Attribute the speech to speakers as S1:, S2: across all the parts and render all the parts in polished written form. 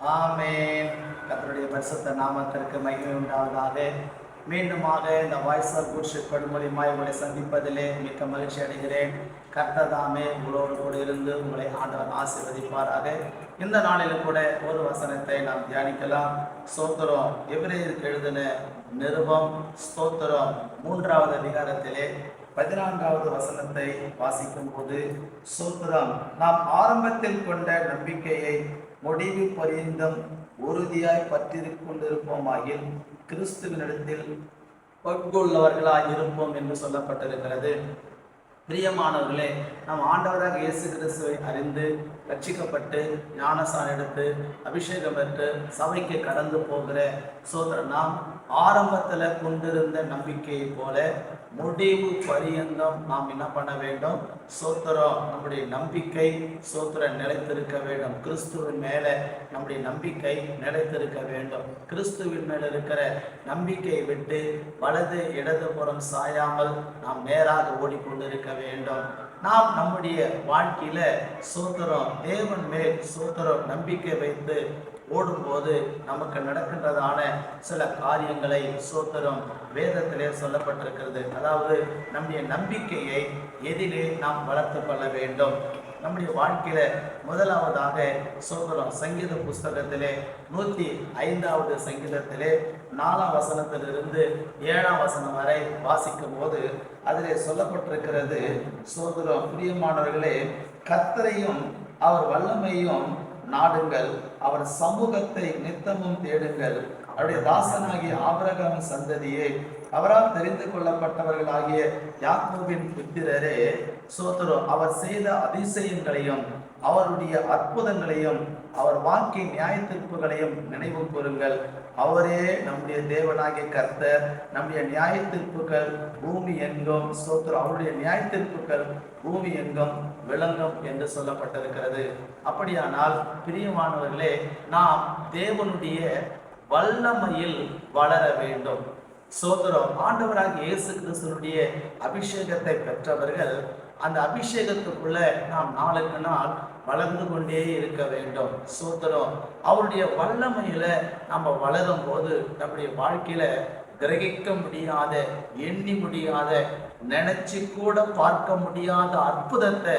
S1: ஆமென். கர்த்தருடைய பரிசுத்த நாமத்திற்கு மகிமை உண்டாவதாக. மீண்டுமாக இந்த வாய்ஸ் ஆஃப் குட் ஷெப்பர்ட் மூலியமாய் உங்களை சந்திப்பதிலே மிக்க மகிழ்ச்சி அடைகிறேன். கர்த்தர் தாமே உங்களோடு கூட இருந்து உங்களை ஆண்டவர் ஆசீர்வதிப்பாராக. இந்த நாளிலும் கூட ஒரு வசனத்தை நாம் தியானிக்கலாம். ஸ்தோத்திரம். எபிரேயருக்கு எழுதின நிருபம் ஸ்தோத்திரம் 3வது அதிகாரத்திலே 14வது வசனத்தை வாசிக்கும் போது, ஸ்தோத்திரம், நாம் ஆரம்பத்தில் கொண்ட நம்பிக்கையை முடிவு பரியந்தம் உறுதியாய் பற்றி கொண்டிருப்போமாகில் கிறிஸ்துவினிடத்தில் பங்குள்ளவர்களாய் இருப்போம் என்று சொல்லப்பட்டிருக்கிறது. பிரியமானவர்களே, நாம் ஆண்டவராக இயேசு கிறிஸ்துவை அறிந்து ரட்சிக்கப்பட்டு ஞானஸ்நானம் எடுத்து அபிஷேகம் பெற்று சபைக்கு கடந்து போகிற சோதரன் நாம் ஆரம்பத்தில் கொண்டிருந்த நம்பிக்கையை போல முடிவு பரியந்தம் நாம் என்ன பண்ண வேண்டும்? சோத்திரம், நம்முடைய நம்பிக்கை சோத்திரம் நிலைத்திருக்க வேண்டும். கிறிஸ்துவின் மேல நம்முடைய நம்பிக்கை நிலைத்திருக்க வேண்டும். கிறிஸ்துவின் மேல இருக்கிற நம்பிக்கையை விட்டு வலது இடதுபுறம் சாயாமல் நாம் நேராக ஓடிக்கொண்டிருக்க வேண்டும். நாம் நம்முடைய வாழ்க்கையில சோத்திரம் தேவன் மேல் சோத்திரம் நம்பிக்கை வைத்து ஓடும்போது நமக்கு நடக்கின்றதான சில காரியங்களை சோத்திரம் வேதத்திலே சொல்லப்பட்டிருக்கிறது. அதாவது நம்முடைய நம்பிக்கையை எதிலே நாம் வளர்த்து கொள்ள வேண்டும். நம்முடைய வாழ்க்கையில முதலாவதாக சோத்திரம் சங்கீத புஸ்தகத்திலே 105வது சங்கீதத்திலே 4ஆம் வசனத்திலிருந்து 7ஆம் வசனம் வரை வாசிக்கும் போது அதிலே சொல்லப்பட்டிருக்கிறது. சோத்திரம், பிரியமானவர்களே, கர்த்தரையும் அவர் வல்லமையும் நாடுங்கள், அவர் சமூகத்தை நித்தமும் தேடுங்கள். அவருடைய தாசனாகிய ஆபிரகாம் சந்ததியே, அவரால் தெரிந்து கொள்ளப்பட்டவர்களாகிய யாக்கோபின் புத்திரரே, சோதரோ, அவர் செய்த அதிசயங்களையும் அவருடைய அற்புதங்களையும் அவர் வாக்கிய நியாய தீர்ப்புகளையும் நினைவு கூறுங்கள். அவரே நம்முடைய தேவனாகிய கர்த்தர். நம்முடைய நியாய தீர்ப்புகள் பூமி எங்கும் சோத்திரம், அவருடைய நியாய தீர்ப்புகள் பூமி எங்கும் விளங்கும் என்று சொல்லப்பட்டிருக்கிறது. அப்படியானால் பிரியமானவர்களே, நாம் தேவனுடைய வல்லமையில் வளர வேண்டும். சோதரம், ஆண்டவராக இயேசு கிறிஸ்துவினுடைய அபிஷேகத்தை பெற்றவர்கள் அந்த அபிஷேகத்துக்குள்ள நாம் நாளுக்கு நாள் வளர்ந்து கொண்டே இருக்க வேண்டும். சோதரம், அவருடைய வல்லமையில நம்ம வளரும் போது நம்முடைய வாழ்க்கையில கிரகிக்க முடியாத, எண்ணி முடியாத, நினைச்சு கூட பார்க்க முடியாத அற்புதத்தை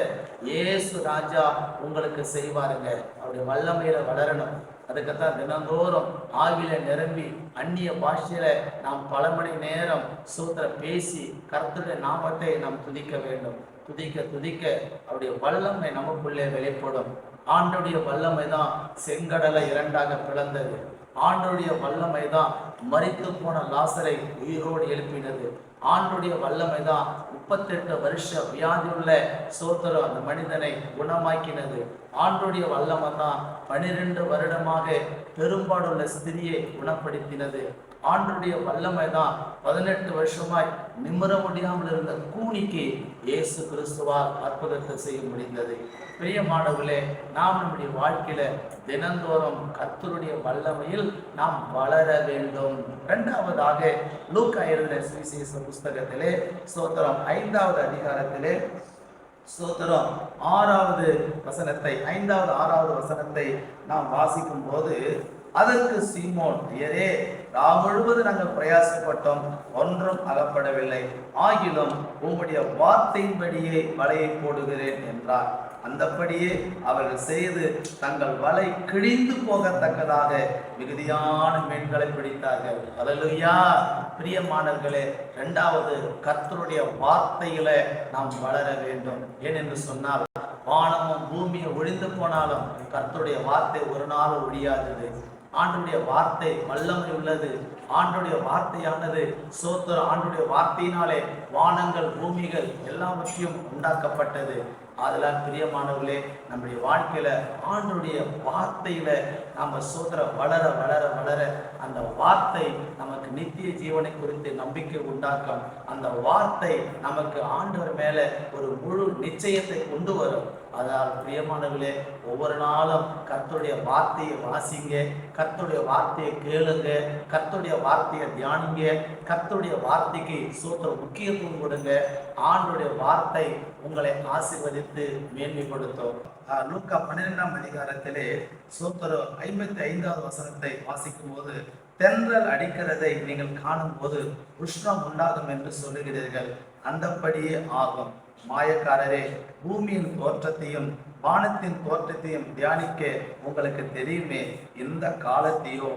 S1: இயேசு ராஜா உங்களுக்கு செய்வாருங்க. அவருடைய வல்லமையில வளரணும். அதுக்குத்தான் தினந்தோறும் ஆவில நிரம்பி அந்நிய பாஷையில நாம் பல மணி நேரம் சூத்திர பேசி கர்த்தருடைய நாமத்தை நாம் துதிக்க வேண்டும். துதிக்க துதிக்க அவருடைய வல்லமை நமக்குள்ளே வெளிப்படும். ஆண்டோடைய வல்லமை தான் செங்கடலை 2ஆக பிளந்தது. ஆண்டோடைய வல்லமை தான் மரித்து போன லாசரை உயிரோடு எழுப்பினது. ஆண்டுடைய வல்லமை தான் 38 வருஷ வியாதியுள்ள சோதரம் அந்த மனிதனை குணமாக்கினது. ஆண்டுடைய வல்லமை தான் 12 வருடமாக பெரும்பாடுள்ள ஸ்திரியை குணப்படுத்தினது. ஆண்டுடைய வல்லமை தான் 18 வருஷமாய் நிமிர முடியாமல் இருந்த கூனிக்கு இயேசு கிறிஸ்துவால் அற்புதத்தை செய்ய முடிந்தது. பிரியமானவர்களே, நாம் நம்முடைய வாழ்க்கையில தினந்தோறும் கர்த்தருடைய வல்லமையில் நாம் வளர வேண்டும். 2வதாக லூக்கா எழுதின சுவிசேஷ புஸ்தகத்திலே ஸ்தோத்திரம் 5வது அதிகாரத்திலே ஸ்தோத்திரம் 6வது வசனத்தை 5வது 6வது வசனத்தை நாம் வாசிக்கும் போது, அதற்கு சீமோன், ஐயரே, நாம் முழுவதும் நாங்கள் பிரயாசப்பட்டோம், ஒன்றும் அகப்படவில்லை, ஆகிலும் உம்முடைய வார்த்தையின்படியே வலையை போடுகிறேன் என்றார். அந்தபடியே அவர்கள் செய்து தங்கள் வலை கிழிந்து போகத்தக்கதாக மிகுதியான மீன்களை பிடித்தார்கள். அல்லேலூயா. பிரியமானவர்களே, 2வது கர்த்தருடைய வார்த்தையில நாம் வளர வேண்டும். ஏனென்று சொன்னால், வானமும் பூமியும் ஒழிந்து போனாலும் கர்த்தருடைய வார்த்தை ஒரு நாள் ஒழியாதது. ஆண்டுடைய வார்த்தை வல்லமை உள்ளது. ஆண்டுடைய வார்த்தையானது சோத்திர, ஆண்டுடைய வார்த்தையினாலே வானங்கள் பூமிகள் எல்லாவற்றையும் உண்டாக்கப்பட்டது. அதெல்லாம் பிரியமானவர்களே, நம்முடைய வாழ்க்கையில ஆண்டுடைய வார்த்தையில நம்ம சோத்திர வளர வளர வளர அந்த வார்த்தை நமக்கு நித்திய ஜீவனை குறித்து நம்பிக்கை உண்டாக்கும். அந்த வார்த்தை நமக்கு ஆண்டவர் மேல ஒரு முழு நிச்சயத்தை கொண்டு வரும். அதால் பிரியமானவர்களே, ஒவ்வொரு நாளும் கர்த்தருடைய வார்த்தையை வாசிங்க, கர்த்தருடைய வார்த்தையை கேளுங்க, கர்த்தருடைய வார்த்தையை தியானிங்க, கர்த்தருடைய வார்த்தைக்கு சோத்திர முக்கியத்துவம் கொடுங்க. ஆண்டுடைய வார்த்தை உங்களை ஆசீர்வதித்து மேன்மைப்படுத்தும். லூக்கா 12ஆம் அதிகாரத்திலே சோத்திரம் 55வது வசனத்தை வாசிக்கும் போது, தென்றல் அடிக்கிறதை நீங்கள் காணும் போது உஷ்ணம் உண்டாகும் என்று சொல்லுகிறீர்கள், அந்தப்படியே ஆகும். மாயக்காரரே, பூமியின் தோற்றத்தையும் வானத்தின் தோற்றத்தையும் தியானிக்க உங்களுக்கு தெரியுமே, இந்த காலத்தையோ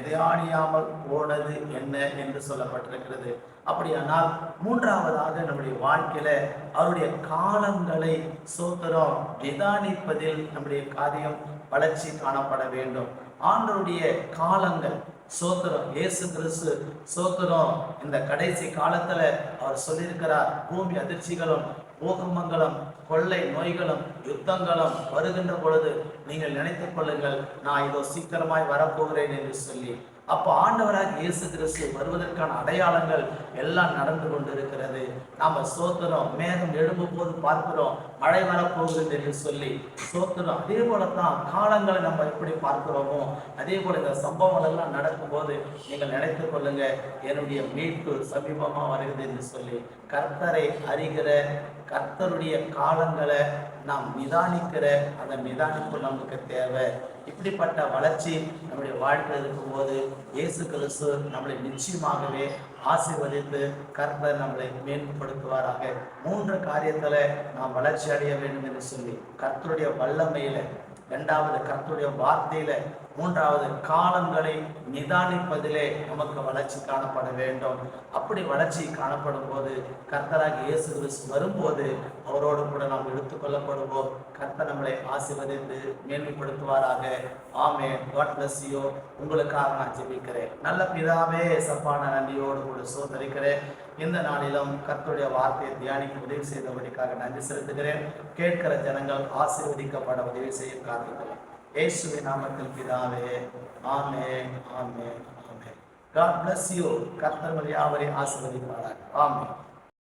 S1: தியானியாமல் போனது என்ன என்று சொல்லப்பட்டிருக்கிறது. அப்படியானால் மூன்றாவதாக நம்முடைய வாழ்க்கையில அவருடைய காலங்களை சோத்திரம் நிதானிப்பதில் நம்முடைய காரியம் வளர்ச்சி காணப்பட வேண்டும். ஆண்டவருடைய காலங்கள் சோத்திரம் இயேசு கிறிஸ்து சோத்திரம் இந்த கடைசி காலத்துல அவர் சொல்லியிருக்கிறார், பூமி அதிர்ச்சிகளும் பூகம்பங்களும் கொள்ளை நோய்களும் யுத்தங்களும் வருகின்ற பொழுது நீங்கள் நினைத்துக் கொள்ளுங்கள், நான் இதோ சீக்கிரமாய் வரப்போகிறேன் என்று சொல்லி. அப்போ ஆண்டவராக இயேசு கிறிஸ்து வருவதற்கான அடையாளங்கள் எல்லாம் நடந்து கொண்டிருக்கிறது. நாம சோத்திரம் மேகம் எழும்பும் போது பார்க்கிறோம் மழை வரப்போகுது என்று சொல்லி சோத்திரம். அதே போலத்தான் காலங்களை நம்ம எப்படி பார்க்கிறோமோ அதே போல இந்த சம்பவங்கள் எல்லாம் நடக்கும்போது நீங்கள் நினைத்துக் கொள்ளுங்க, என்னுடைய மீட்பு சமீபமா வருகிறது என்று சொல்லி. கர்த்தரை அறிகிற கர்த்தருடைய காலங்களை நாம் நிதானிக்கிற அந்த நிதானிப்பு நமக்கு தேவை. இப்படிப்பட்ட வளர்ச்சி நம்முடைய வாழ்க்கையில் இருக்கும்போது இயேசு கிறிஸ்து நம்மளை நிச்சயமாகவே ஆசீர்வதித்து கர்த்தர் நம்மளை மேம்படுத்துவாராக. 3 காரியத்துல நாம் வளர்ச்சி அடைய வேண்டும் என்று சொல்லி, கர்த்தருடைய வல்லமையில, 2வது கர்த்தருடைய வார்த்தையில, 3வது காலங்களை நிதானிப்பதிலே நமக்கு வளர்ச்சி காணப்பட வேண்டும். அப்படி வளர்ச்சி காணப்படும் போது கர்த்தராக இயேசு கிறிஸ்து வரும்போது அவரோடு கூட நாம் எடுத்துக்கொள்ளப்படுவோம். கர்த்தர் நம்மளை ஆசீர்வதித்து மேன்மைப்படுத்துவாராக. ஆமென். God bless you. உங்களுக்காக நான் ஜெபிக்கிறேன். நல்ல பிதாவே, சப்பான நன்றியோடு கூட சோதரிக்கிறேன். இந்த நாளிலும் கர்த்தருடைய வார்த்தையை தியானிக்க உதவி செய்தபடிக்காக நன்றி செலுத்துகிறேன். கேட்கிற ஜனங்கள் ஆசீர்வதிக்கப்பட உதவி செய்ய காத்துக்கிறேன். இயேசுவின் நாமத்தில் பிதாவே. ஆமென், ஆமென், ஆமென். God bless you. கர்த்தர் யாவரையும் ஆசீர்வதிப்பாராக. ஆமென்.